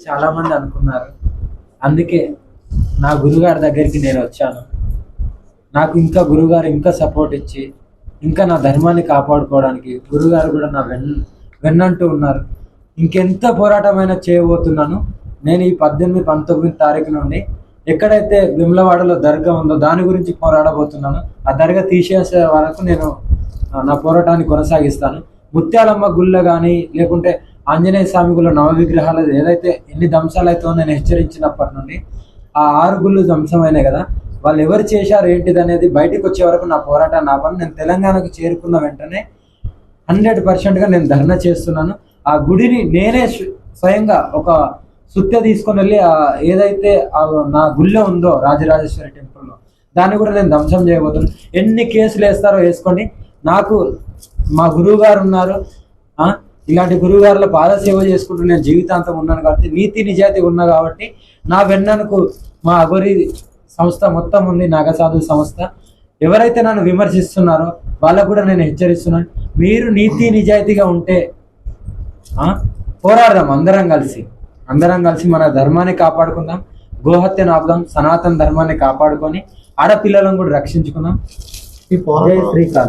చాలా మంది అనుకున్నారు. అందుకే నా గురుగారి దగ్గరికి నేను వచ్చాను. నాకు ఇంకా గురుగారు ఇంకా సపోర్ట్ ఇచ్చి ఇంకా నా ధర్మాన్ని కాపాడుకోవడానికి గురుగారు కూడా నా వెన్నంటూ ఉన్నారు. ఇంకెంత పోరాటమైనా చేయబోతున్నాను. నేను ఈ 18, 19 తారీఖు నుండి ఎక్కడైతే విమలవాడలో దర్గా ఉందో దాని గురించి పోరాడబోతున్నాను. ఆ దర్గా తీసేసే వరకు నేను నా పోరాటాన్ని కొనసాగిస్తాను. ముత్యాలమ్మ గుళ్ళ కానీ లేకుంటే ఆంజనేయ స్వామి గుళ్ళ నవ విగ్రహాలు ఏదైతే ఎన్ని ధ్వంసాలు అవుతుందో నేను హెచ్చరించినప్పటి నుండి ఆ 6 గుళ్ళు ధ్వంసమైనాయి కదా, వాళ్ళు ఎవరు చేశారు ఏంటిది అనేది బయటకు వచ్చే వరకు నా పోరాటాన్ని ఆపను. నేను తెలంగాణకు చేరుకున్న వెంటనే 100% నేను ధర్నా చేస్తున్నాను. ఆ గుడిని నేనే స్వయంగా ఒక సుత్తె తీసుకొని వెళ్ళి ఏదైతే నా గుళ్ళో ఉందో రాజరాజేశ్వరి టెంపుల్లో దాన్ని కూడా నేను ధ్వంసం చేయబోతున్నాను. ఎన్ని కేసులు వేస్తారో వేసుకోండి. నాకు మా గురువు గారు ఉన్నారు. ఇలాంటి గురువు గారుల పాద సేవ చేసుకుంటూ నేను జీవితాంతం ఉన్నాను కాబట్టి, నీతి నిజాయితీ ఉన్నా కాబట్టి నా వెన్నకు మా అగోరి సంస్థ మొత్తం ఉంది, నాగసాధు సంస్థ. ఎవరైతే నన్ను విమర్శిస్తున్నారో వాళ్ళకు కూడా నేను హెచ్చరిస్తున్నాను. మీరు నీతి నిజాయితీగా ఉంటే పోరాడదాం, అందరం కలిసి మన ధర్మాన్ని కాపాడుకుందాం, గోహత్యను ఆపుదాం, సనాతన ధర్మాన్ని కాపాడుకొని ఆడపిల్లలను కూడా రక్షించుకుందాం. జై శ్రీకాళ్.